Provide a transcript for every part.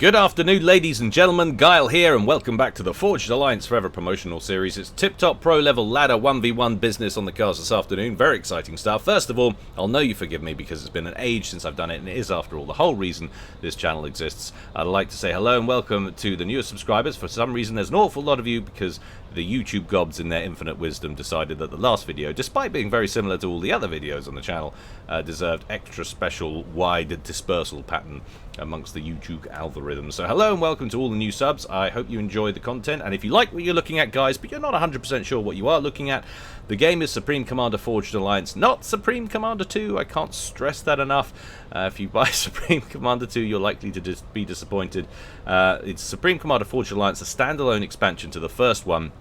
Good afternoon, ladies and gentlemen. Guile here, and welcome back to the Forged Alliance Forever promotional series. It's tip-top pro-level ladder 1v1 business on the cards this afternoon. Very exciting stuff. First of all, I'll know you forgive me because it's been an age since I've done it, and it is, after all, the whole reason this channel exists. I'd like to say hello and welcome to the newest subscribers. For some reason, there's an awful lot of you because the YouTube gobs in their infinite wisdom decided that the last video, despite being very similar to all the other videos on the channel, deserved extra special wide dispersal pattern amongst the YouTube algorithm. So hello and welcome to all the new subs. I hope you enjoy the content, and if you like what you're looking at, guys, but you're not 100% sure what you are looking at, the game is Supreme Commander Forged Alliance, not Supreme Commander 2. I can't stress that enough. If you buy Supreme Commander 2, you're likely to be disappointed. It's Supreme Commander Forged Alliance, a standalone expansion to the first one.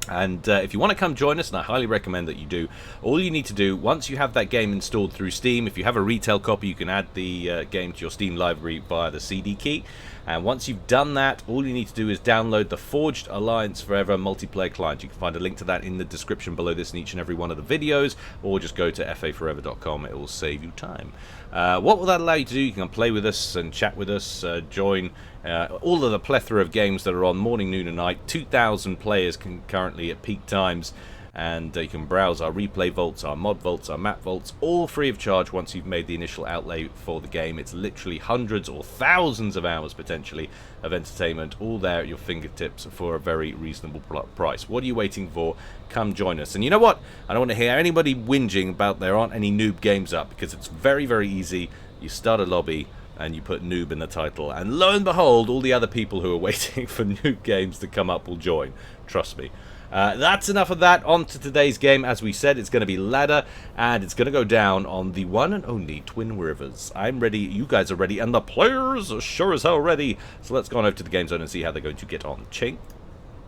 And if you want to come join us, and I highly recommend that you do, all you need to do, once you have that game installed through Steam, if you have a retail copy, you can add the game to your Steam library via the CD key. And once you've done that, all you need to do is download the Forged Alliance Forever multiplayer client. You can find a link to that in the description below this in each and every one of the videos, or just go to faforever.com. It will save you time. What will that allow you to do? You can play with us and chat with us, join all of the plethora of games that are on morning, noon and night. 2,000 players currently at peak times. And you can browse our replay vaults, our mod vaults, our map vaults, all free of charge once you've made the initial outlay for the game. It's literally hundreds or thousands of hours, potentially, of entertainment, all there at your fingertips for a very reasonable price. What are you waiting for? Come join us. And you know what? I don't want to hear anybody whinging about there aren't any noob games up, because it's very, very easy. You start a lobby and you put noob in the title, and lo and behold, all the other people who are waiting for noob games to come up will join. Trust me. That's enough of that. On to today's game. As we said, it's going to be ladder, and it's going to go down on the one and only Twin Rivers. I'm ready, you guys are ready, and the players are sure as hell ready. So let's go on over to the game zone and see how they're going to get on. Ching.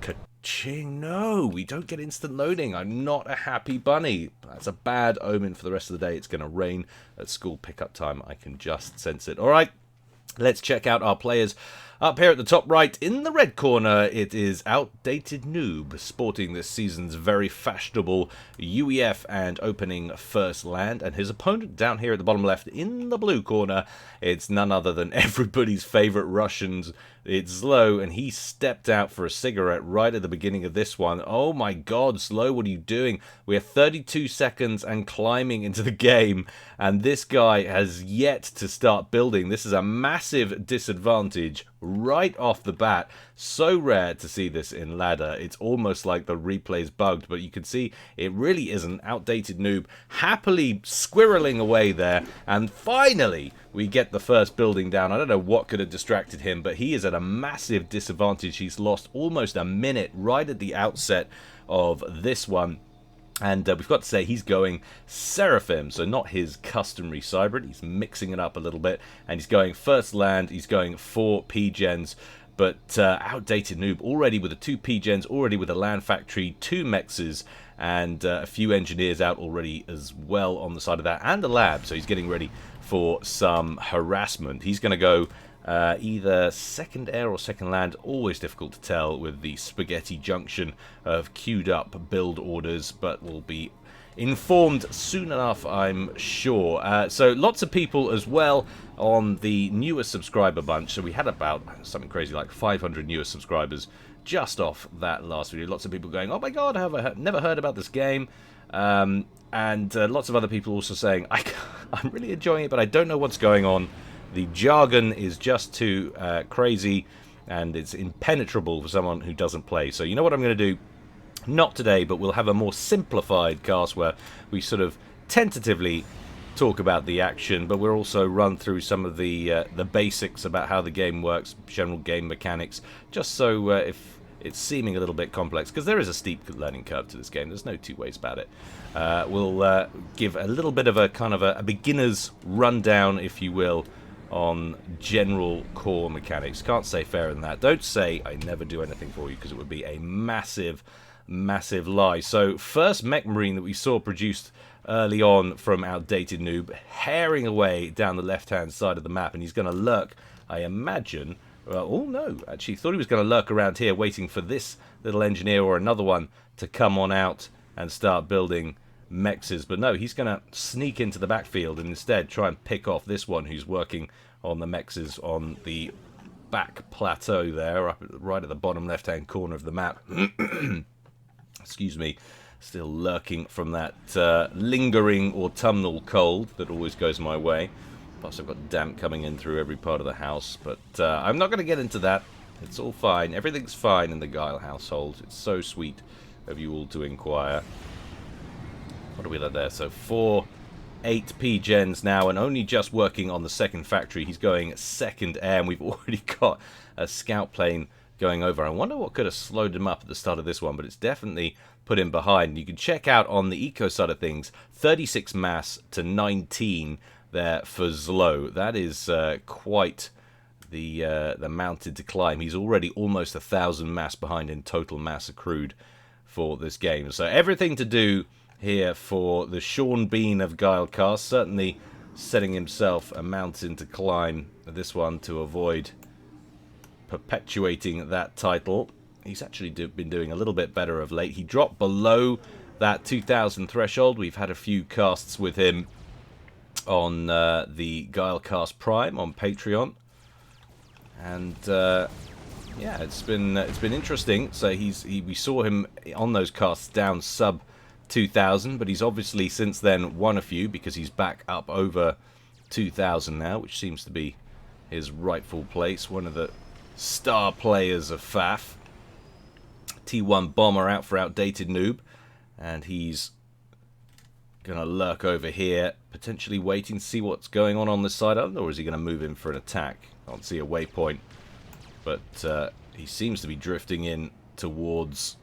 Ka-ching. No, we don't get instant loading. I'm not a happy bunny. That's a bad omen for the rest of the day. It's going to rain at school pickup time. I can just sense it. All right, let's check out our players. Up here at the top right, in the red corner, it is outdatedNoob, sporting this season's very fashionable UEF and opening first land. And his opponent down here at the bottom left, in the blue corner, it's none other than everybody's favorite Russians. It's ZLO, and he stepped out for a cigarette right at the beginning of this one. Oh my god, ZLO, what are you doing? We are 32 seconds and climbing into the game, and this guy has yet to start building. This is a massive disadvantage right off the bat. So rare to see this in ladder. It's almost like the replay's bugged, but you can see it really isn't. outdatedNoob happily squirreling away there, and finally we get the first building down. I don't know what could have distracted him, but he is at a massive disadvantage. He's lost almost a minute right at the outset of this one. And we've got to say, he's going Seraphim, so not his customary Cybrid. He's mixing it up a little bit, and he's going first land. He's going 4 P-Gens, but outdatedNoob already with the 2 P-Gens, already with a land factory, 2 mexes, and a few engineers out already as well on the side of that, and a lab, so he's getting ready for some harassment. He's going to go either second air or second land, always difficult to tell with the spaghetti junction of queued up build orders, but we'll be informed soon enough, I'm sure. So lots of people as well on the newest subscriber bunch. So we had about something crazy like 500 newest subscribers just off that last video. Lots of people going, oh my god, have I never heard about this game? And lots of other people also saying, I'm really enjoying it, but I don't know what's going on. The jargon is just too crazy, and it's impenetrable for someone who doesn't play. So you know what I'm going to do? Not today, but we'll have a more simplified cast where we sort of tentatively talk about the action, but we'll also run through some of the basics about how the game works, general game mechanics, just so if it's seeming a little bit complex, because there is a steep learning curve to this game, there's no two ways about it. We'll give a little bit of a kind of a beginner's rundown, if you will, on general core mechanics. Can't say fairer than that. Don't say I never do anything for you, because it would be a massive lie. So first mech marine that we saw produced early on from outdatedNoob, herring away down the left hand side of the map, and he's going to lurk, I imagine. Oh no, actually thought he was going to lurk around here waiting for this little engineer or another one to come on out and start building mexes, but no, he's going to sneak into the backfield and instead try and pick off this one who's working on the mexes on the back plateau there, right at the bottom left-hand corner of the map. Excuse me. Still lurking from that lingering autumnal cold that always goes my way. Plus I've got damp coming in through every part of the house. But I'm not going to get into that. It's all fine. Everything's fine in the Guile household. It's so sweet of you all to inquire. What are we at there? So 8 P-gens now, and only just working on the second factory. He's going second air, and we've already got a scout plane going over. I wonder what could have slowed him up at the start of this one, but it's definitely put him behind. You can check out on the eco side of things, 36 mass to 19 there for ZLO. That is quite the mountain to climb. He's already almost 1,000 mass behind in total mass accrued for this game. So everything to do here for the Sean Bean of Guilecast, certainly setting himself a mountain to climb, this one, to avoid perpetuating that title. He's actually been doing a little bit better of late. He dropped below that 2,000 threshold. We've had a few casts with him on the Guilecast Prime on Patreon, and yeah, it's been interesting. So we saw him on those casts down sub 2,000, but he's obviously since then won a few because he's back up over 2,000 now, which seems to be his rightful place. One of the star players of FAF. T1 Bomber out for Outdated Noob, and he's going to lurk over here, potentially waiting to see what's going on this side of it, or is he going to move in for an attack? I don't see a waypoint, but he seems to be drifting in towards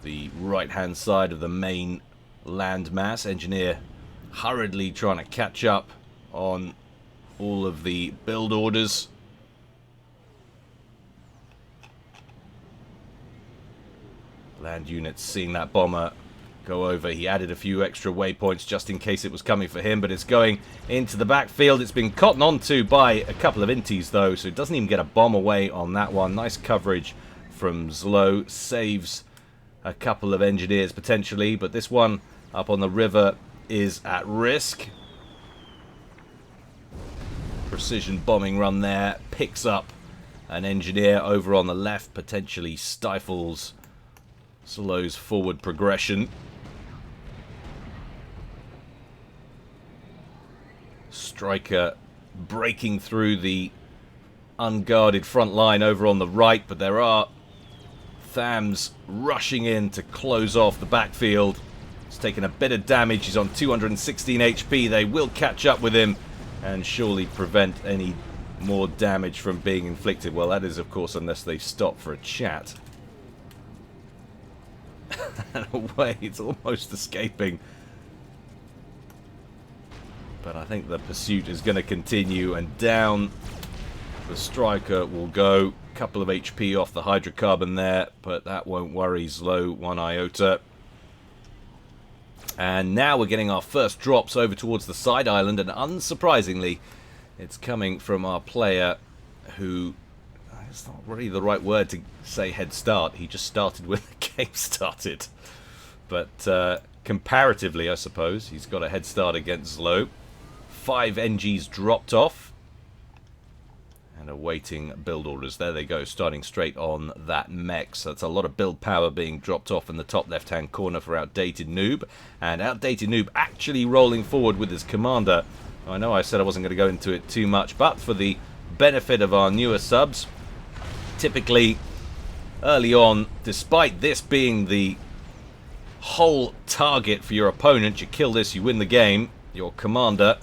the right-hand side of the main landmass. Engineer hurriedly trying to catch up on all of the build orders. Land units seeing that bomber go over. He added a few extra waypoints just in case it was coming for him, but it's going into the backfield. It's been cottoned onto by a couple of inties, though, so it doesn't even get a bomb away on that one. Nice coverage from ZLO. Saves a couple of engineers, potentially, but this one up on the river is at risk. Precision bombing run there. Picks up an engineer over on the left, potentially stifles ZLO's forward progression. Striker breaking through the unguarded front line over on the right, but there are Thams rushing in to close off the backfield. He's taken a bit of damage. He's on 216 HP. They will catch up with him and surely prevent any more damage from being inflicted. Well, that is, of course, unless they stop for a chat. And away, it's almost escaping. But I think the pursuit is going to continue, and down the striker will go. Couple of HP off the hydrocarbon there, but that won't worry ZLO one iota. And now we're getting our first drops over towards the side island, and unsurprisingly, it's coming from our player who, it's not really the right word to say head start. He just started when the game started. But comparatively, I suppose, he's got a head start against ZLO. 5 NGs dropped off. And awaiting build orders. There they go, starting straight on that mech. So that's a lot of build power being dropped off in the top left-hand corner for Outdated Noob. And Outdated Noob actually rolling forward with his commander. I know I said I wasn't going to go into it too much, but for the benefit of our newer subs, typically early on, despite this being the whole target for your opponent, you kill this, you win the game, your commander.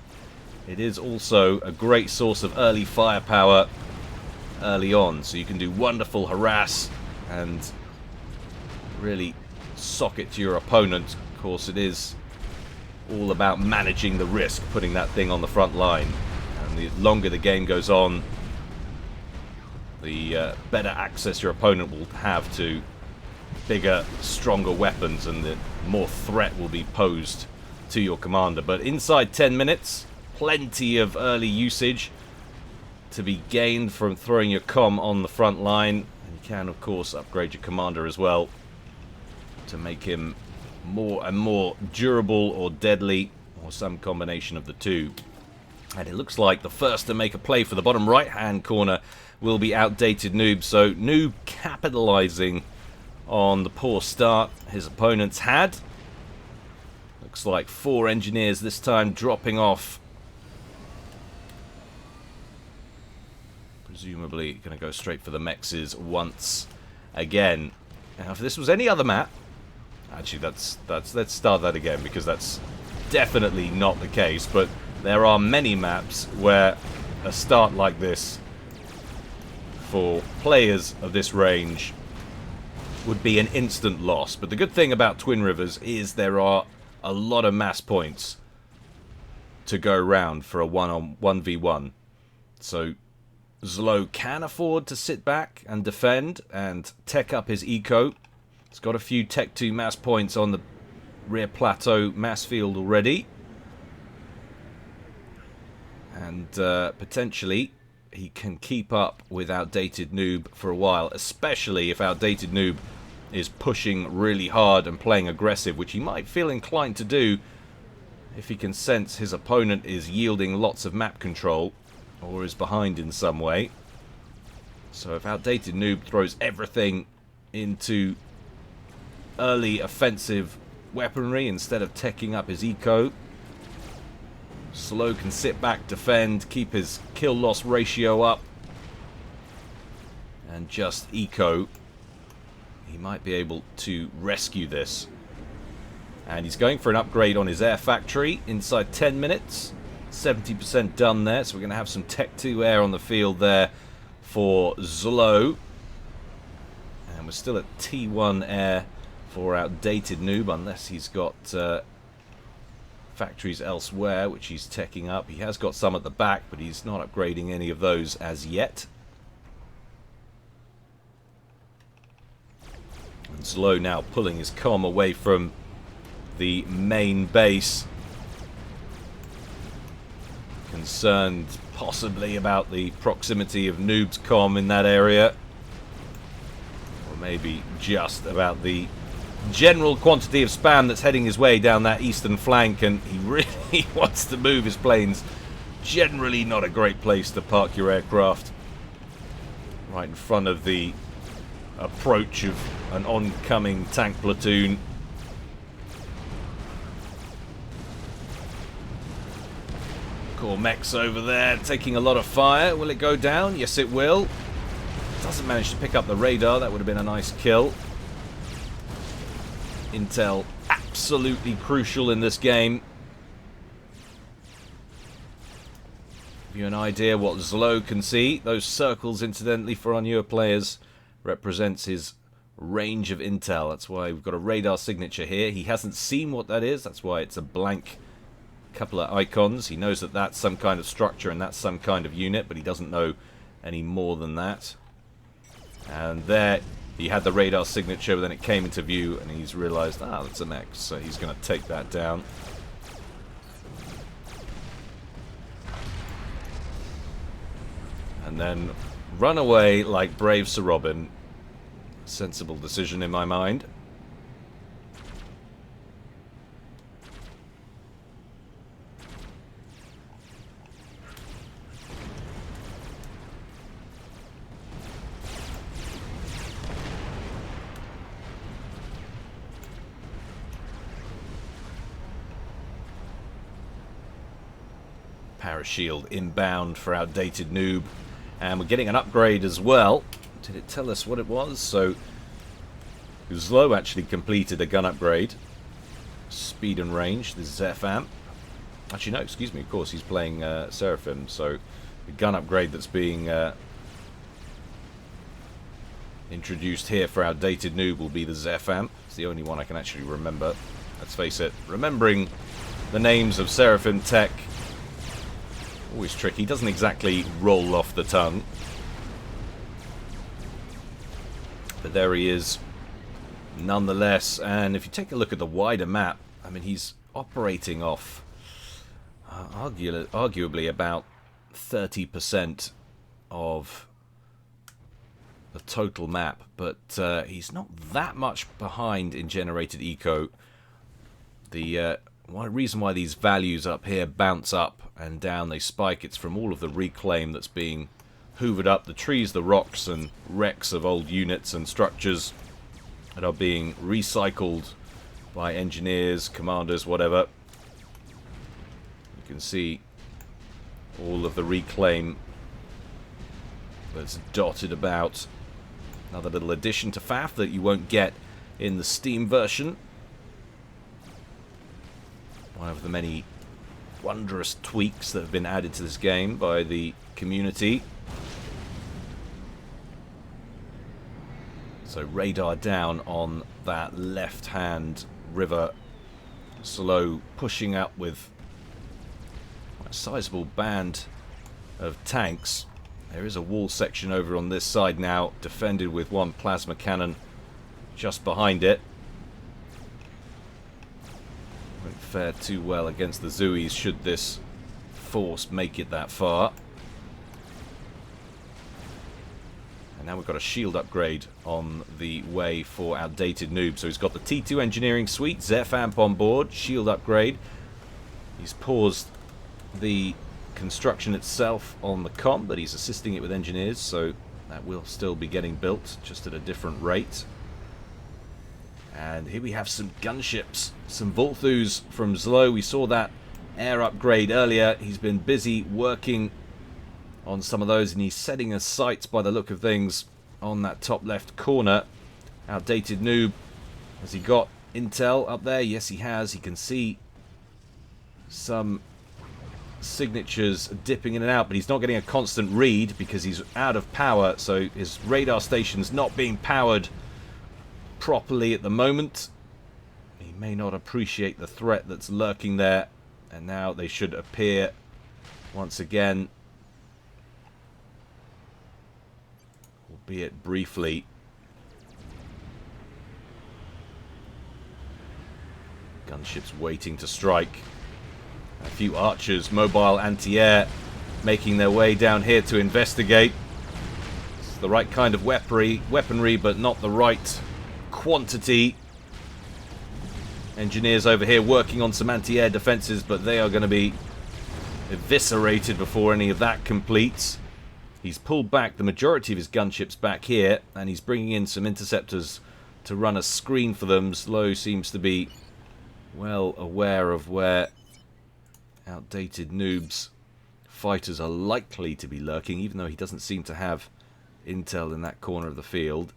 It is also a great source of early firepower early on, so you can do wonderful harass and really sock it to your opponent. Of course, it is all about managing the risk, putting that thing on the front line. And the longer the game goes on, the better access your opponent will have to bigger, stronger weapons, and the more threat will be posed to your commander. But inside 10 minutes... plenty of early usage to be gained from throwing your comm on the front line. And you can, of course, upgrade your commander as well to make him more and more durable or deadly, or some combination of the two. And it looks like the first to make a play for the bottom right-hand corner will be Outdated Noob. So Noob capitalizing on the poor start his opponents had. Looks like 4 engineers this time dropping off. Presumably going to go straight for the mexes once again. Now, if this was any other map, actually let's start that again, because that's definitely not the case. But there are many maps where a start like this for players of this range would be an instant loss. But the good thing about Twin Rivers is there are a lot of mass points to go round for a 1v1. So ZLO can afford to sit back and defend and tech up his eco. He's got a few Tech 2 mass points on the rear plateau mass field already. And potentially he can keep up with Outdated Noob for a while, especially if Outdated Noob is pushing really hard and playing aggressive, which he might feel inclined to do if he can sense his opponent is yielding lots of map control or is behind in some way. So if Outdated Noob throws everything into early offensive weaponry instead of teching up his eco, ZLO can sit back, defend, keep his kill-loss ratio up, and just eco. He might be able to rescue this. And he's going for an upgrade on his air factory inside 10 minutes. 70% done there, so we're going to have some Tech 2 air on the field there for ZLO. And we're still at T1 air for Outdated Noob, unless he's got factories elsewhere, which he's teching up. He has got some at the back, but he's not upgrading any of those as yet. And ZLO now pulling his comm away from the main base. Concerned possibly about the proximity of Noob's comm in that area. Or maybe just about the general quantity of spam that's heading his way down that eastern flank, and he really wants to move his planes. Generally not a great place to park your aircraft. Right in front of the approach of an oncoming tank platoon. Cormex over there taking a lot of fire. Will it go down? Yes, it will. Doesn't manage to pick up the radar. That would have been a nice kill. Intel absolutely crucial in this game. Give you an idea what ZLO can see. Those circles, incidentally, for our newer players, represents his range of intel. That's why we've got a radar signature here. He hasn't seen what that is. That's why it's a blank couple of icons. He knows that that's some kind of structure and that's some kind of unit, but he doesn't know any more than that. And there he had the radar signature, but then it came into view and he's realized, that's an X, so he's going to take that down. And then run away like brave Sir Robin. Sensible decision in my mind. Parashield inbound for Outdated Noob. And we're getting an upgrade as well. Did it tell us what it was? So ZLO actually completed a gun upgrade. Speed and range, this is FAM. Actually no, excuse me, of course he's playing Seraphim. So the gun upgrade that's being introduced here for Outdated Noob will be the Zepham. It's the only one I can actually remember. Let's face it, remembering the names of Seraphim Tech, always tricky. Doesn't exactly roll off the tongue. But there he is, nonetheless. And if you take a look at the wider map, I mean, he's operating off arguably about 30% of the total map. But he's not that much behind in generated eco. The One reason why these values up here bounce up and down, they spike, it's from all of the reclaim that's being hoovered up. The trees, the rocks, and wrecks of old units and structures that are being recycled by engineers, commanders, whatever. You can see all of the reclaim that's dotted about. Another little addition to FAF that you won't get in the Steam version. One of the many wondrous tweaks that have been added to this game by the community. So radar down on that left-hand river. ZLO pushing up with a sizable band of tanks. There is a wall section over on this side now, defended with one plasma cannon just behind it. Won't fare too well against the Zooies should this force make it that far. And now we've got a shield upgrade on the way for outdatedNoob. So he's got the T2 engineering suite, Zephamp on board, shield upgrade. He's paused the construction itself on the comp, but he's assisting it with engineers, so that will still be getting built, just at a different rate. And here we have some gunships, some Volthus from ZLO. We saw that air upgrade earlier. He's been busy working on some of those, and he's setting his sights by the look of things on that top left corner. outdatedNoob, has he got intel up there? Yes, he has. He can see some signatures dipping in and out, but he's not getting a constant read because he's out of power, so his radar station's not being powered properly at the moment. He may not appreciate the threat that's lurking there, and now they should appear once again, albeit briefly. Gunships waiting to strike. A few archers, mobile anti-air, making their way down here to investigate. It's the right kind of weaponry, but not the right quantity. Engineers over here working on some anti-air defenses, but they are going to be eviscerated before any of that completes. He's pulled back the majority of his gunships back here, and he's bringing in some interceptors to run a screen for them. ZLO seems to be well aware of where outdatedNoob's fighters are likely to be lurking, even though he doesn't seem to have intel in that corner of the field.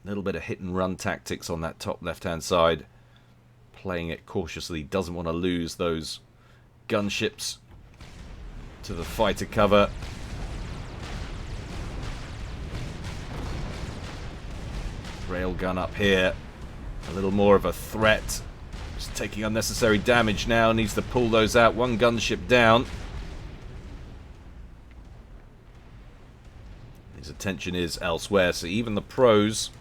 A little bit of hit and run tactics on that top left hand side, playing it cautiously. Doesn't want to lose those gunships to the fighter cover. Railgun up here, a little more of a threat. Just taking unnecessary damage now, needs to pull those out. One gunship down. His attention is elsewhere, so even the pros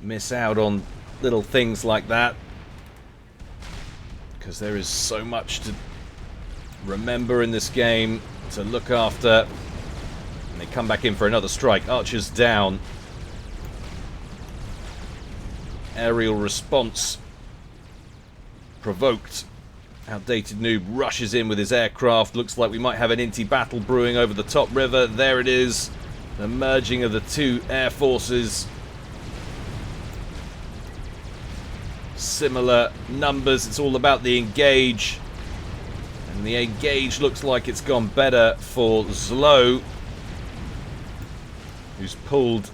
miss out on little things like that, because there is so much to remember in this game, to look after. And they come back in for another strike. Archers down. Aerial response provoked. outdatedNoob rushes in with his aircraft. Looks like we might have an inti battle brewing over the top river. There it is. The merging of the two air forces. Similar numbers. It's all about the engage. And the engage looks like it's gone better for ZLO, who's pulled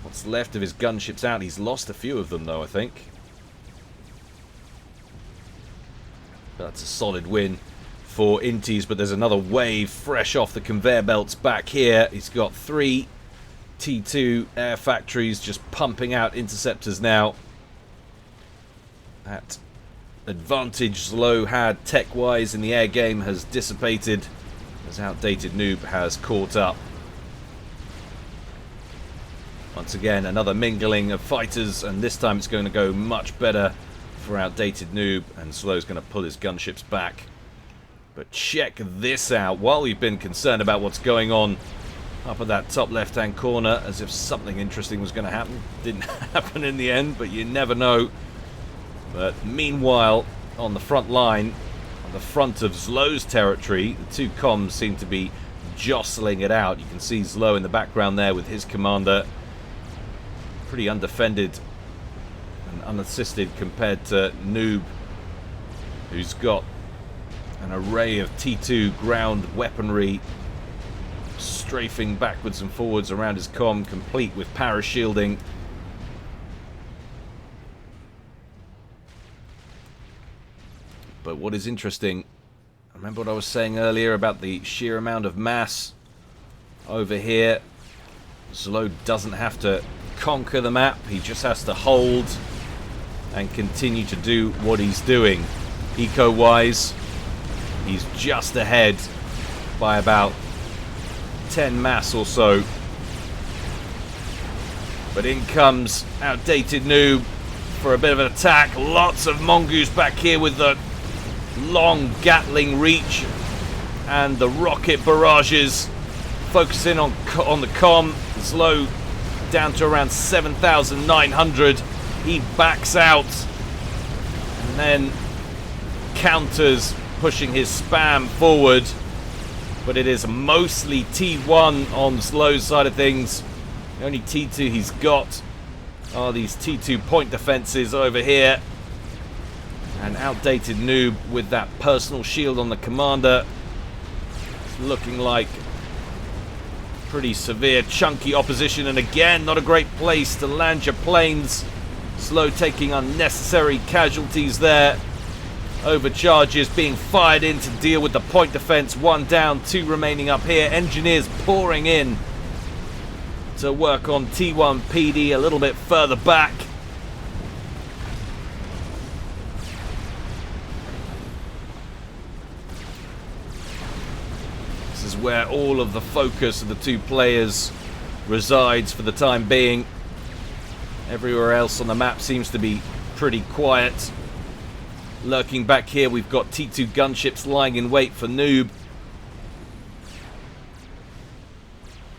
what's left of his gunships out. He's lost a few of them, though, I think. That's a solid win for Intis, but there's another wave fresh off the conveyor belts back here. He's got 3 T2 air factories just pumping out interceptors now. That advantage ZLO had tech-wise in the air game has dissipated as outdatedNoob has caught up. Once again, another mingling of fighters, and this time it's going to go much better for outdatedNoob, and ZLO's going to pull his gunships back. But check this out. While we've been concerned about what's going on up at that top left-hand corner, as if something interesting was going to happen, didn't happen in the end, but you never know. But meanwhile, on the front line, on the front of ZLO's territory, the two comms seem to be jostling it out. You can see ZLO in the background there with his commander. Pretty undefended and unassisted compared to Noob, who's got an array of T2 ground weaponry strafing backwards and forwards around his comm, complete with parashielding. But what is interesting, remember what I was saying earlier about the sheer amount of mass over here. ZLO doesn't have to conquer the map, he just has to hold and continue to do what he's doing. Eco-wise, he's just ahead by about 10 mass or so. But in comes Outdated Noob for a bit of an attack. Lots of mongoose back here with the long Gatling reach and the rocket barrages, focusing on the comm. ZLO down to around 7,900. He backs out and then counters, pushing his spam forward. But it is mostly T1 on ZLO's side of things. The only T2 he's got are these T2 point defenses over here. And Outdated Noob with that personal shield on the commander. It's looking like pretty severe, chunky opposition. And again, not a great place to land your planes. ZLO taking unnecessary casualties there. Overcharges being fired in to deal with the point defense. One down, two remaining up here. Engineers pouring in to work on T1 PD a little bit further back. This is where all of the focus of the two players resides for the time being. Everywhere else on the map seems to be pretty quiet. Lurking back here, we've got T2 gunships lying in wait for Noob.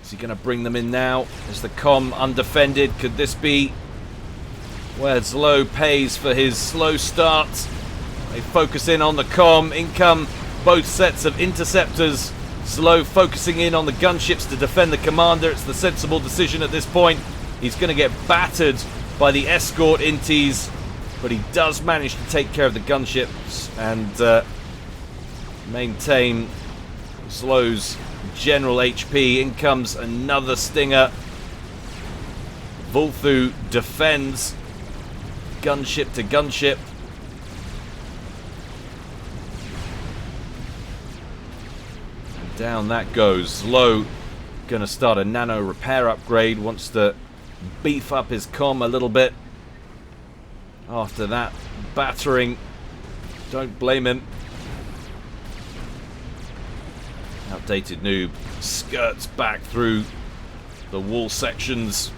Is he going to bring them in now? Is the comm undefended? Could this be where ZLO pays for his slow start? They focus in on the comm. In come both sets of interceptors. ZLO focusing in on the gunships to defend the commander. It's the sensible decision at this point. He's going to get battered by the escort inties, but he does manage to take care of the gunships and maintain ZLO's general HP. In comes another stinger. Vulthu defends gunship to gunship. And down that goes. ZLO gonna start a nano repair upgrade, wants to beef up his comm a little bit after that battering. Don't blame him. Outdated Noob skirts back through the wall sections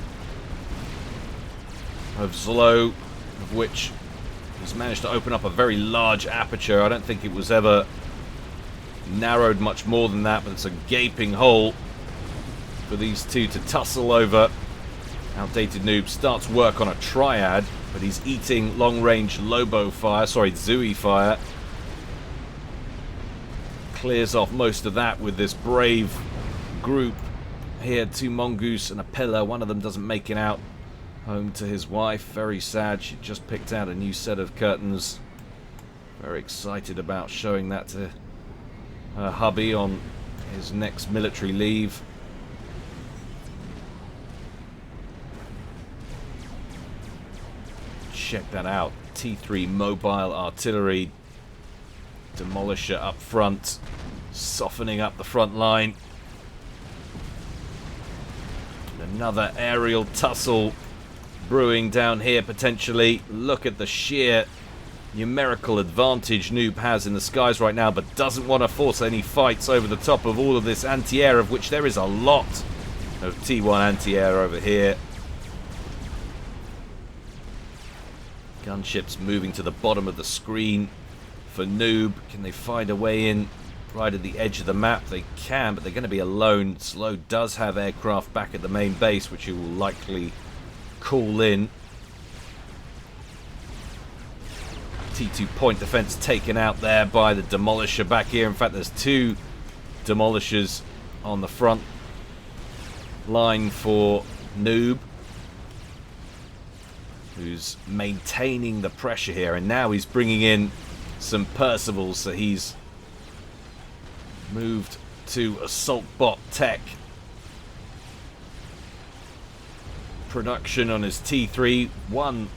of ZLO, of which he's managed to open up a very large aperture. I don't think it was ever narrowed much more than that, but it's a gaping hole for these two to tussle over. Outdated Noob starts work on a triad, but he's eating long-range Lobo fire, sorry, Zui fire. Clears off most of that with this brave group here. Two mongoose and a pillar. One of them doesn't make it out home to his wife. Very sad. She just picked out a new set of curtains. Very excited about showing that to her hubby on his next military leave. Check that out. T3 mobile artillery. Demolisher up front, softening up the front line. Another aerial tussle brewing down here potentially. Look at the sheer numerical advantage Noob has in the skies right now, but doesn't want to force any fights over the top of all of this anti-air, of which there is a lot of T1 anti-air over here. Gunships moving to the bottom of the screen for Noob. Can they find a way in right at the edge of the map? They can, but they're going to be alone. ZLO does have aircraft back at the main base, which he will likely call in. T2 point defense taken out there by the Demolisher back here. In fact, there's 2 Demolishers on the front line for Noob, who's maintaining the pressure here, and now he's bringing in some Percivals, so he's moved to Assault Bot Tech production on his T3. One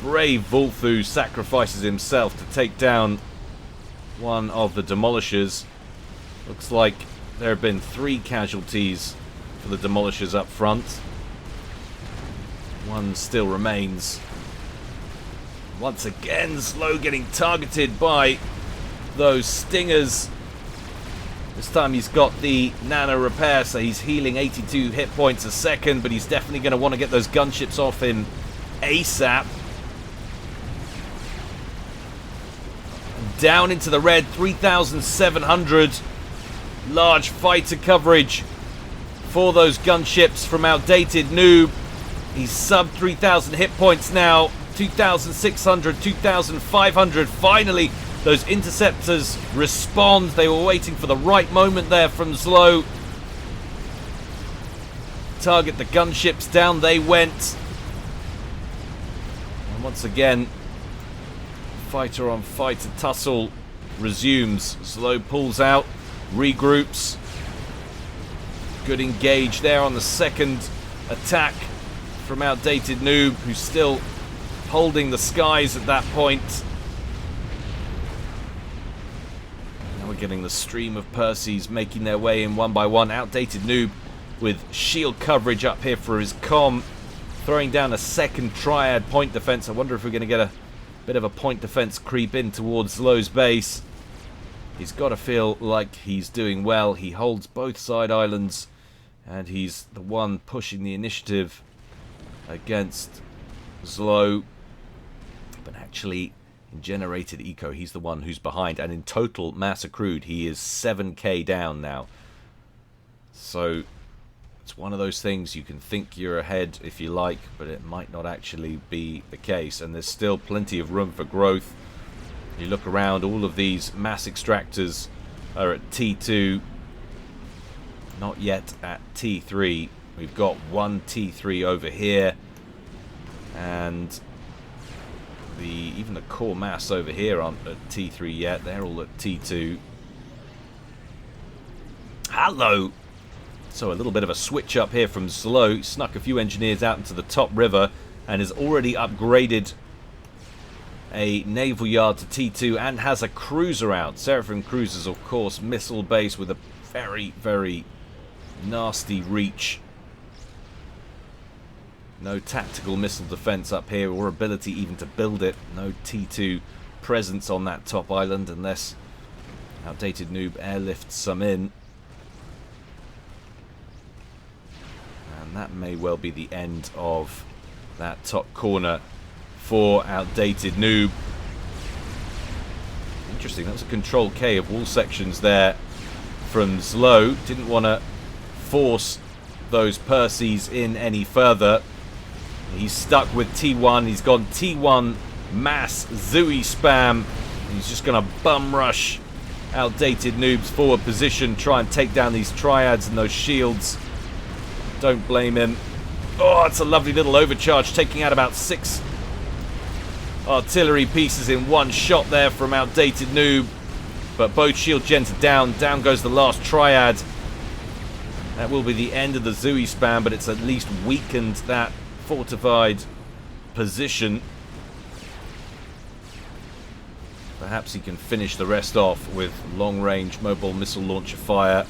brave Vulfu sacrifices himself to take down one of the Demolishers. Looks like there have been 3 casualties for the Demolishers up front. One still remains. Once again, ZLO getting targeted by those Stingers. This time he's got the nano repair, so he's healing 82 hit points a second, but he's definitely going to want to get those gunships off him ASAP. Down into the red, 3,700. Large fighter coverage for those gunships from outdatedNoob. He's sub 3,000 hit points now. 2,600, 2,500. Finally, those interceptors respond. They were waiting for the right moment there from ZLO. Target the gunships, down they went. And once again, fighter on fighter tussle resumes. ZLO pulls out, regroups. Good engage there on the second attack from outdatedNoob, who's still holding the skies at that point. Now we're getting the stream of Percys making their way in one by one. outdatedNoob with shield coverage up here for his comm, throwing down a second triad point defense. I wonder if we're going to get a bit of a point defense creep in towards ZLO's base. He's got to feel like he's doing well. He holds both side islands, and he's the one pushing the initiative against ZLO. But actually, in generated eco, he's the one who's behind. And in total mass accrued, he is 7k down now. So it's one of those things, you can think you're ahead if you like, but it might not actually be the case. And there's still plenty of room for growth. You look around, all of these mass extractors are at T2, not yet at T3. We've got one T3 over here, and even the core mass over here aren't at T3 yet. They're all at T2. Hello! So a little bit of a switch up here from ZLO. Snuck a few engineers out into the top river and has already upgraded a naval yard to T2 and has a cruiser out. Seraphim cruisers, of course, missile base with a very, very nasty reach. No tactical missile defense up here, or ability even to build it. No T2 presence on that top island unless outdatedNoob airlifts some in. And that may well be the end of that top corner for outdatedNoob. Interesting, that was a control K of wall sections there from ZLO. Didn't want to force those Percys in any further. He's stuck with T1. He's gone T1 mass Zooey spam. He's just going to bum rush outdatedNoob's forward position, try and take down these triads and those shields. Don't blame him. Oh, it's a lovely little overcharge, taking out about 6 artillery pieces in one shot there from outdatedNoob. But both shield gens are down. Down goes the last triad. That will be the end of the Zooey spam, but it's at least weakened that fortified position. Perhaps he can finish the rest off with long-range mobile missile launcher fire.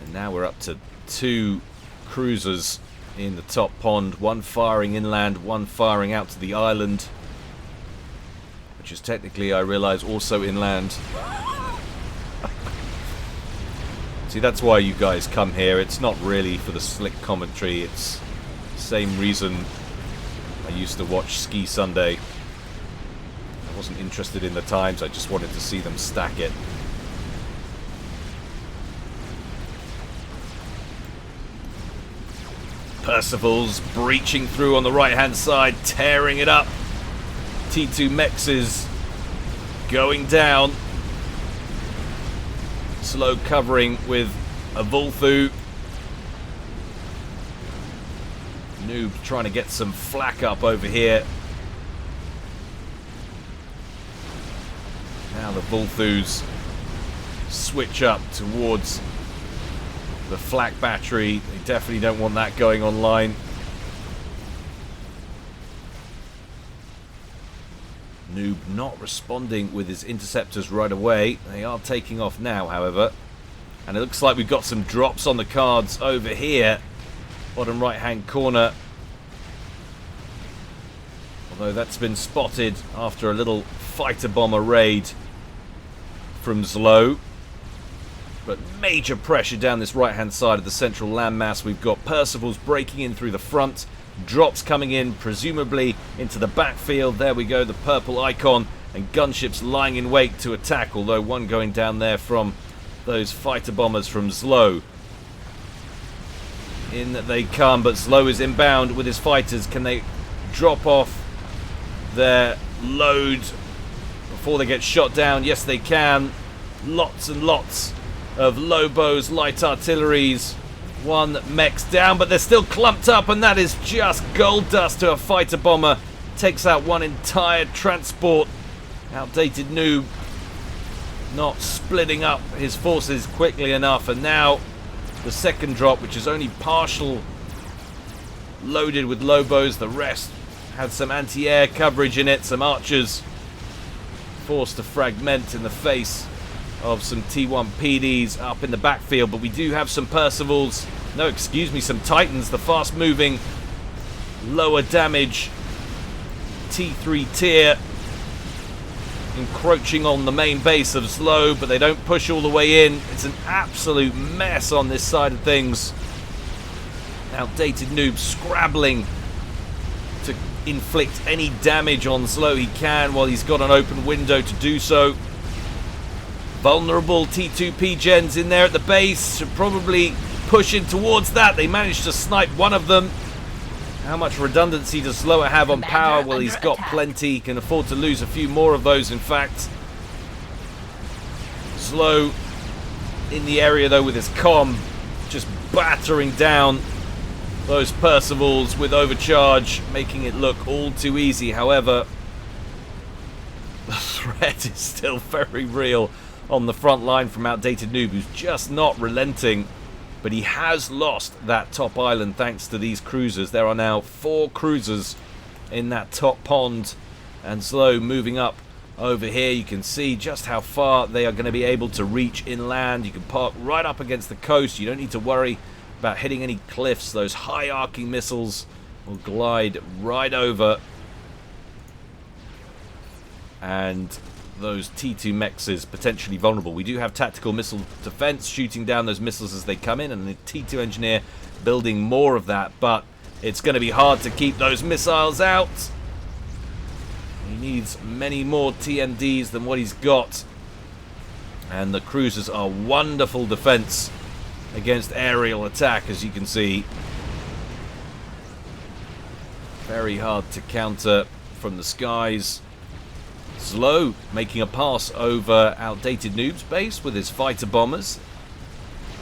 And now we're up to 2 cruisers in the top pond, one firing inland, one firing out to the island, which is technically, I realize, also inland. See, that's why you guys come here. It's not really for the slick commentary. It's the same reason I used to watch Ski Sunday. I wasn't interested in the times, I just wanted to see them stack it. Percival's breaching through on the right-hand side, tearing it up. T2 Mexes going down. Slow covering with a Vulthu. Noob trying to get some flak up over here. Now the Vulthus switch up towards the flak battery. They definitely don't want that going online. Noob not responding with his interceptors right away. They are taking off now, however. And it looks like we've got some drops on the cards over here. Bottom right hand corner. Although that's been spotted after a little fighter bomber raid from ZLO. But major pressure down this right hand side of the central landmass. We've got Percival's breaking in through the front. Drops coming in, presumably into the backfield. There we go, the purple icon. And gunships lying in wait to attack. Although one going down there from those fighter bombers from ZLO. In they come, but ZLO is inbound with his fighters. Can they drop off their load before they get shot down? Yes, they can. Lots and lots of Lobos, light artilleries. One mech's down, but they're still clumped up, and that is just gold dust to a fighter bomber. Takes out one entire transport. Outdated Noob not splitting up his forces quickly enough, and now the second drop, which is only partial loaded with Lobos. The rest had some anti-air coverage in it. Some archers forced to fragment in the face of some T1 PDs up in the backfield. But we do have some Percivals. No, excuse me, some Titans. The fast-moving, lower damage T3 tier encroaching on the main base of ZLO, but they don't push all the way in. It's an absolute mess on this side of things. Outdated Noob scrabbling to inflict any damage on ZLO he can while he's got an open window to do so. Vulnerable T2 gens in there at the base. Should probably push in towards that. They managed to snipe one of them. How much redundancy does ZLO have on power? Well, he's got plenty. He can afford to lose a few more of those, in fact. ZLO in the area, though, with his comm, just battering down those Percivals with overcharge, making it look all too easy. However, the threat is still very real on the front line from Outdated Noob, who's just not relenting. But he has lost that top island thanks to these cruisers. There are now 4 cruisers in that top pond. And ZLO moving up over here. You can see just how far they are going to be able to reach inland. You can park right up against the coast. You don't need to worry about hitting any cliffs. Those high arcing missiles will glide right over. And those T2 mechs is potentially vulnerable. We do have tactical missile defense shooting down those missiles as they come in, and the T2 engineer building more of that, but it's going to be hard to keep those missiles out. He needs many more TMDs than what he's got, and the cruisers are wonderful defense against aerial attack, as you can see. Very hard to counter from the skies. ZLO making a pass over Outdated Noob's base with his fighter bombers.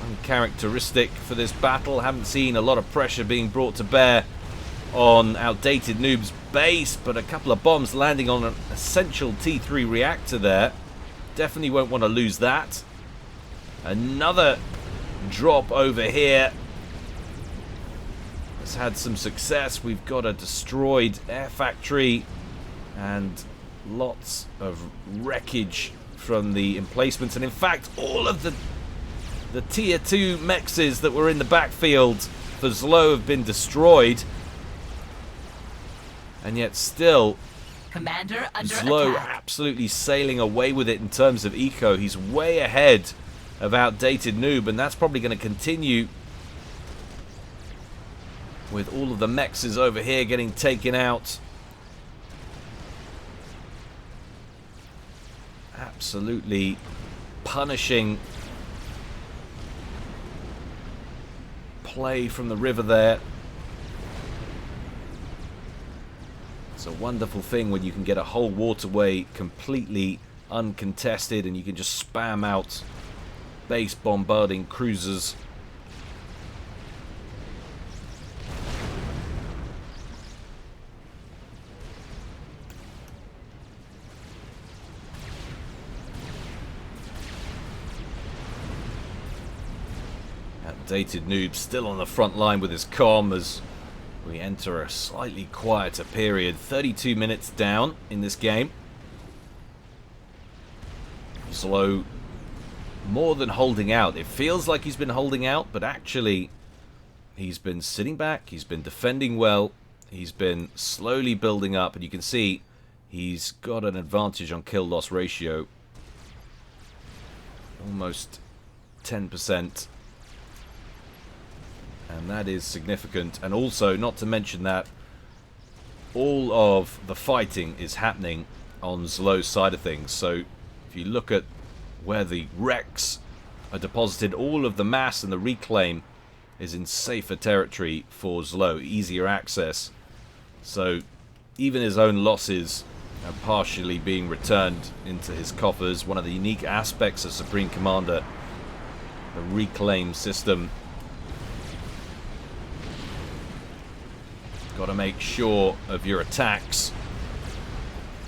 Uncharacteristic for this battle. Haven't seen a lot of pressure being brought to bear on Outdated Noob's base, but a couple of bombs landing on an essential T3 reactor there. Definitely won't want to lose that. Another drop over here. Has had some success. We've got a destroyed air factory and lots of wreckage from the emplacements, and in fact all of the tier 2 mexes that were in the backfield for ZLO have been destroyed, and yet still Commander under ZLO attack. Absolutely sailing away with it in terms of eco. He's way ahead of Outdated Noob, and that's probably going to continue with all of the mexes over here getting taken out. Absolutely punishing play from the river there. It's a wonderful thing when you can get a whole waterway completely uncontested and you can just spam out base bombarding cruisers. outdatedNoob still on the front line with his comm as we enter a slightly quieter period. 32 minutes down in this game. ZLO more than holding out. It feels like he's been holding out, but actually he's been sitting back, he's been defending well, he's been slowly building up, and you can see he's got an advantage on kill-loss ratio. Almost 10%. And that is significant. And also, not to mention that all of the fighting is happening on ZLO's side of things. So if you look at where the wrecks are deposited, all of the mass and the reclaim is in safer territory for ZLO, easier access. So even his own losses are partially being returned into his coffers. One of the unique aspects of Supreme Commander, the reclaim system. Got to make sure of your attacks,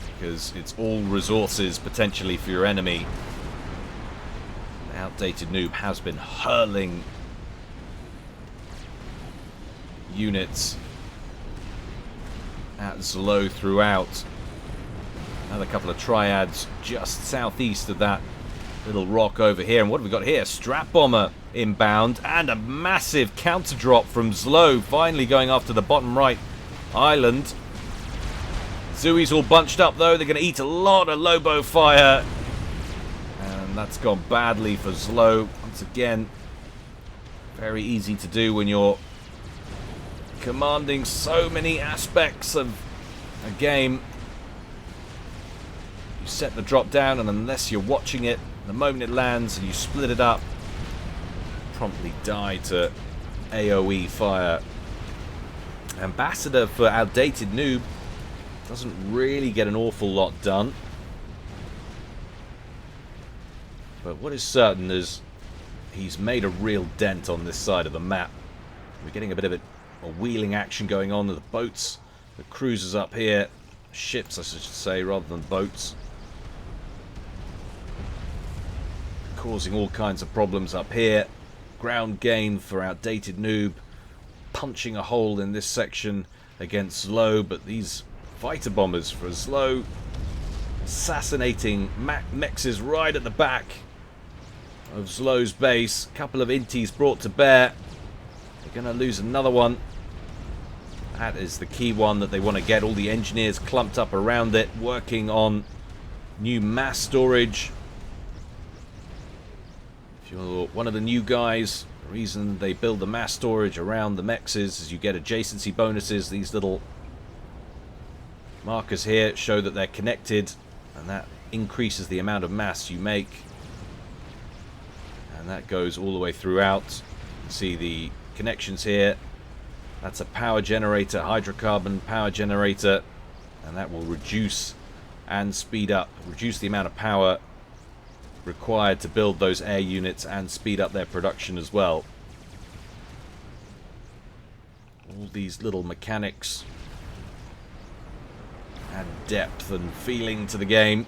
because it's all resources potentially for your enemy. outdatedNoob has been hurling units at ZLO throughout. Another couple of triads just southeast of that little rock over here. And what have we got here? Strap bomber inbound and a massive counter drop from ZLO, finally going after the bottom right island. Zooi's all bunched up though. They're going to eat a lot of Lobo fire, and that's gone badly for ZLO. Once again, very easy to do when you're commanding so many aspects of a game. You set the drop down, and unless you're watching it, the moment it lands and you split it up, promptly die to AoE fire. Ambassador for outdatedNoob doesn't really get an awful lot done. But what is certain is he's made a real dent on this side of the map. We're getting a bit of a wheeling action going on with the boats, the cruisers up here, ships I should say rather than boats, causing all kinds of problems up here. Ground gain for outdatedNoob, punching a hole in this section against ZLO, but these fighter bombers for ZLO assassinating mexes right at the back of ZLO's base. A couple of inties brought to bear. They're going to lose another one. That is the key one that they want to get. All the engineers clumped up around it, working on new mass storage. If you're one of the new guys, the reason they build the mass storage around the mexes is you get adjacency bonuses. These little markers here show that they're connected, and that increases the amount of mass you make. And that goes all the way throughout. You can see the connections here. That's a power generator, hydrocarbon power generator, and that will reduce and speed up, reduce the amount of power required to build those air units and speed up their production as well. All these little mechanics add depth and feeling to the game.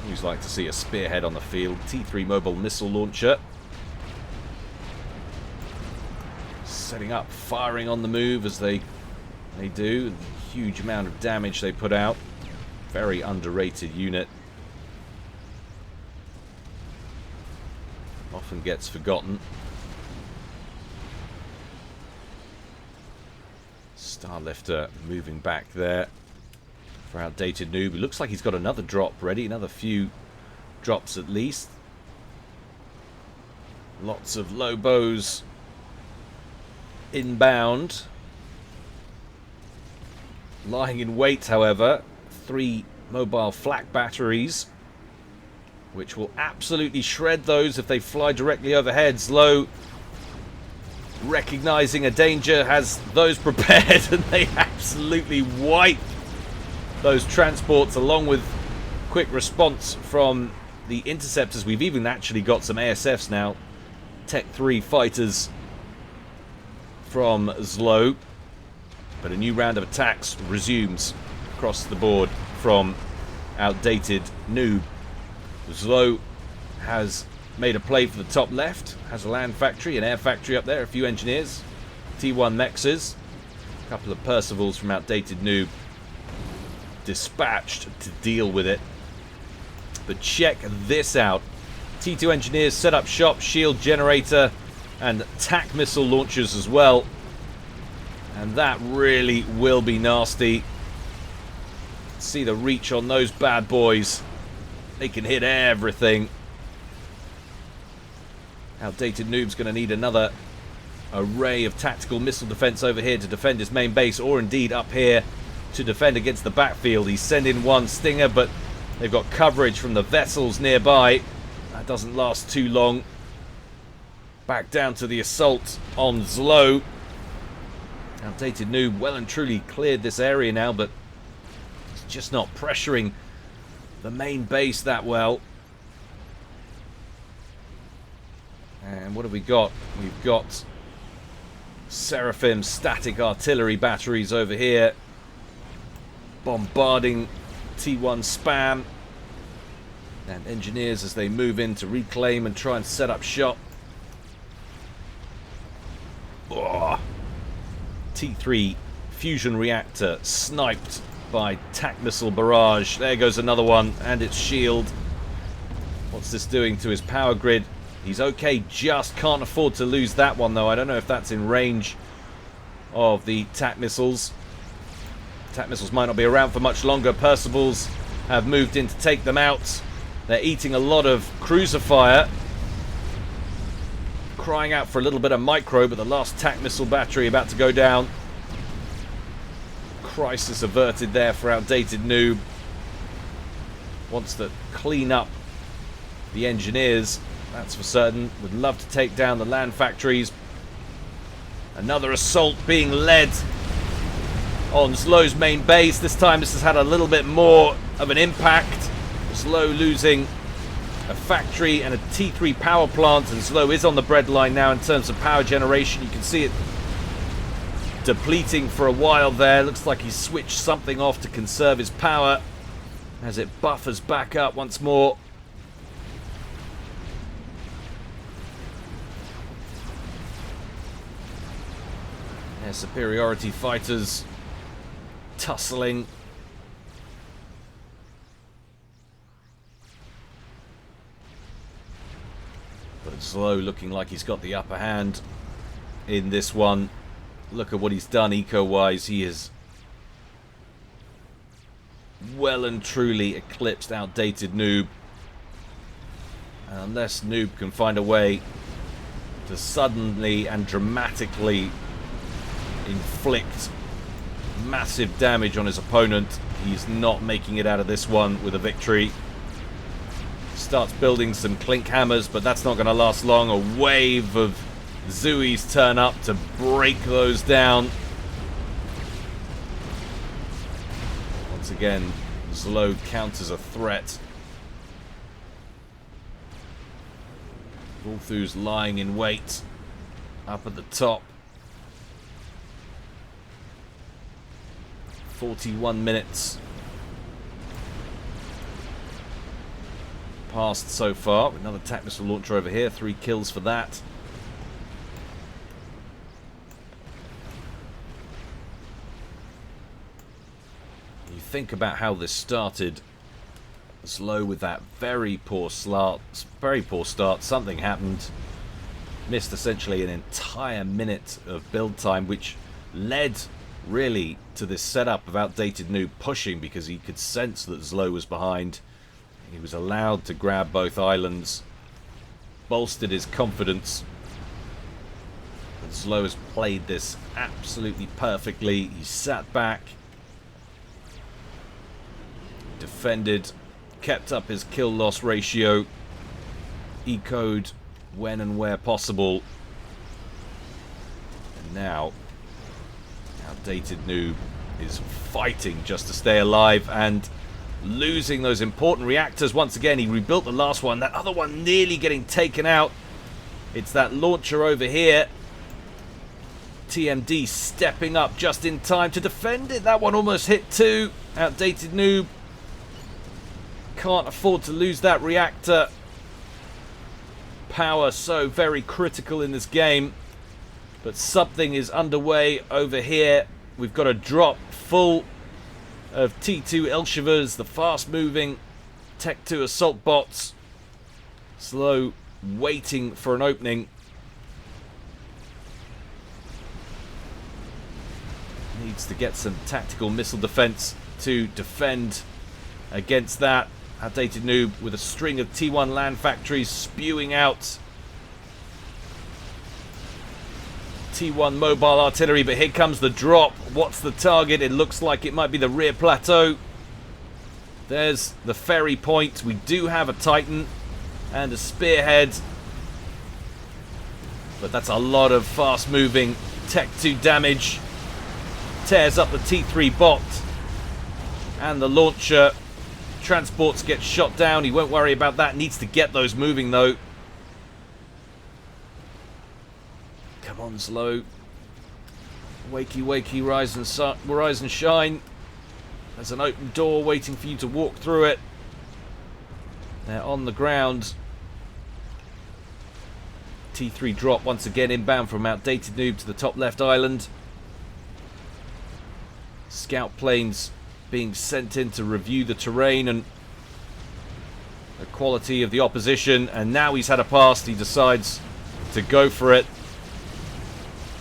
Always like to see a spearhead on the field. T3 mobile missile launcher. Setting up, firing on the move as they do. The huge amount of damage they put out. Very underrated unit. Often gets forgotten. Starlifter moving back there for outdatedNoob. It looks like he's got another drop ready, another few drops at least. Lots of Lobos inbound. Lying in wait, however, 3 mobile flak batteries, which will absolutely shred those if they fly directly overhead. ZLO recognizing a danger, has those prepared, and they absolutely wipe those transports along with quick response from the interceptors. We've even actually got some ASFs now, Tech 3 fighters from ZLO, but a new round of attacks resumes across the board from outdatedNoob. ZLO has made a play for the top left, has a land factory, an air factory up there, a few engineers, T1 Mexes, a couple of Percivals from outdatedNoob dispatched to deal with it. But check this out. T2 engineers set up shop, shield generator, and TAC missile launchers as well. And that really will be nasty. See the reach on those bad boys. They can hit everything. outdatedNoob's going to need another array of tactical missile defense over here to defend his main base, or indeed up here to defend against the backfield. He's sending one Stinger, but they've got coverage from the vessels nearby. That doesn't last too long. Back down to the assault on ZLO. outdatedNoob well and truly cleared this area now, but it's just not pressuring the main base that well. And what have we got? We've got Seraphim static artillery batteries over here, bombarding T1 spam, and engineers as they move in to reclaim and try and set up shop. Oh. T3 fusion reactor sniped by TAC missile barrage. There goes another one, and its shield. What's this doing to his power grid? He's okay, just can't afford to lose that one though. I don't know if that's in range of the TAC missiles. TAC missiles might not be around for much longer. Percivals have moved in to take them out. They're eating a lot of cruiser fire. Crying out for a little bit of micro, but the last TAC missile battery about to go down. Crisis averted there for outdatedNoob. Wants to clean up the engineers, that's for certain. Would love to take down the land factories. Another assault being led on ZLO's main base. This time this has had a little bit more of an impact. ZLO losing a factory and a T3 power plant, and ZLO is on the breadline now in terms of power generation. You can see it depleting for a while there. Looks like he's switched something off to conserve his power as it buffers back up once more. Air superiority fighters tussling. But ZLO looking like he's got the upper hand in this one. Look at what he's done eco-wise. He has well and truly eclipsed outdatedNoob. And unless Noob can find a way to suddenly and dramatically inflict massive damage on his opponent, he's not making it out of this one with a victory. Starts building some clink hammers, but that's not going to last long. A wave of Zooies turn up to break those down. Once again, ZLO counters a threat. Vulthu's lying in wait up at the top. 41 minutes passed so far. Another TAC missile launcher over here. 3 kills for that. You think about how this started. ZLO with that very poor start. Something happened. Missed essentially an entire minute of build time, which led really to this setup of outdatedNoob pushing, because he could sense that ZLO was behind. He was allowed to grab both islands, bolstered his confidence. And ZLO has played this absolutely perfectly. He sat back, defended, kept up his kill-loss ratio, ecoed when and where possible. Now, outdated noob is fighting just to stay alive and losing those important reactors. Once again, he rebuilt the last one. That other one nearly getting taken out. It's that launcher over here. TMD stepping up just in time to defend it. That one almost hit too. Outdated noob can't afford to lose that reactor. Power so very critical in this game. But something is underway over here. We've got a drop full of T2 Elshivers, the fast-moving Tech 2 assault bots. ZLO waiting for an opening. Needs to get some tactical missile defense to defend against that. Outdated noob with a string of T1 land factories spewing out T1 mobile artillery, but here comes the drop. What's the target? It looks like it might be the rear plateau. There's the ferry point. We do have a Titan and a spearhead, but that's a lot of fast-moving Tech 2 damage. Tears up the T3 bot and the launcher. Transports get shot down. He won't worry about that. Needs to get those moving though. Come on, ZLO. Wakey, wakey, rise and shine. There's an open door waiting for you to walk through it. They're on the ground. T3 drop once again inbound from outdated noob to the top left island. Scout planes being sent in to review the terrain and the quality of the opposition. And now he's had a pass. He decides to go for it.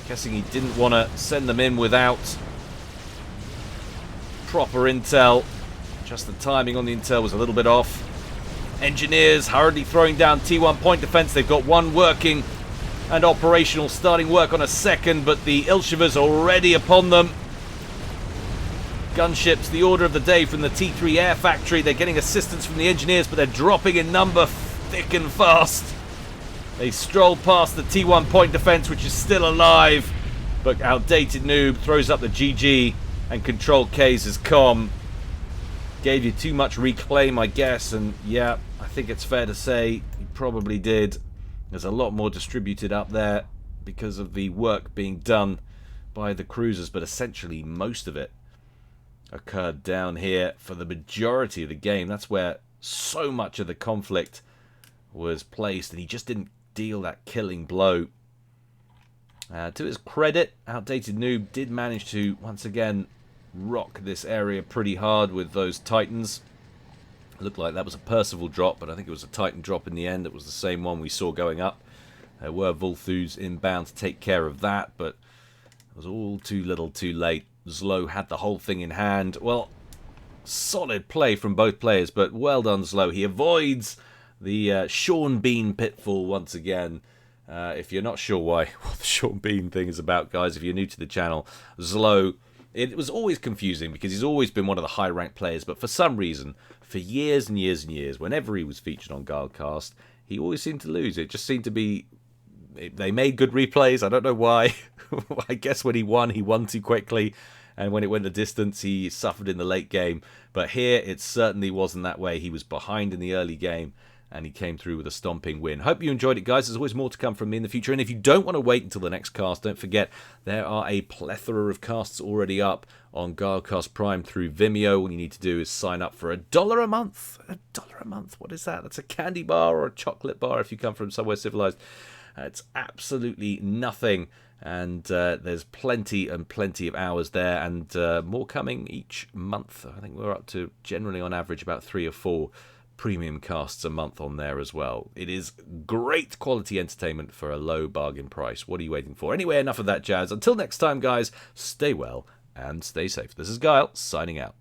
Guessing he didn't want to send them in without proper intel. Just the timing on the intel was a little bit off. Engineers hurriedly throwing down T1 point defense. They've got one working and operational, starting work on a second, but the Elshivers already upon them. Gunships, the order of the day from the T3 air factory. They're getting assistance from the engineers, but they're dropping in number thick and fast. They stroll past the T1 point defense, which is still alive, but outdated noob throws up the GG and Control K's his comm. Gave you too much reclaim, I guess, and yeah, I think it's fair to say he probably did. There's a lot more distributed up there because of the work being done by the cruisers, but essentially most of it occurred down here for the majority of the game. That's where so much of the conflict was placed, and he just didn't deal that killing blow. To his credit, outdated noob did manage to once again rock this area pretty hard with those Titans. It looked like that was a Percival drop, but I think it was a Titan drop in the end. It was the same one we saw going up. There were Vulthus inbound to take care of that, but it was all too little too late. ZLO had the whole thing in hand. Well, solid play from both players, but well done, ZLO. He avoids the Sean Bean pitfall once again. If you're not sure what the Sean Bean thing is about, guys, if you're new to the channel, ZLO, it was always confusing because he's always been one of the high-ranked players, but for some reason, for years and years and years, whenever he was featured on Guildcast, he always seemed to lose. It just seemed to be... They made good replays. I don't know why. I guess when he won too quickly. And when it went the distance, he suffered in the late game. But here, it certainly wasn't that way. He was behind in the early game, and he came through with a stomping win. Hope you enjoyed it, guys. There's always more to come from me in the future. And if you don't want to wait until the next cast, don't forget, there are a plethora of casts already up on Guildcast Prime through Vimeo. All you need to do is sign up for $1 a month. $1 a month. What is that? That's a candy bar or a chocolate bar if you come from somewhere civilized. It's absolutely nothing. And there's plenty and plenty of hours there, and more coming each month. I think we're up to generally on average about 3 or 4 premium casts a month on there as well. It is great quality entertainment for a low bargain price. What are you waiting for? Anyway, enough of that jazz. Until next time, guys, stay well and stay safe. This is Guile signing out.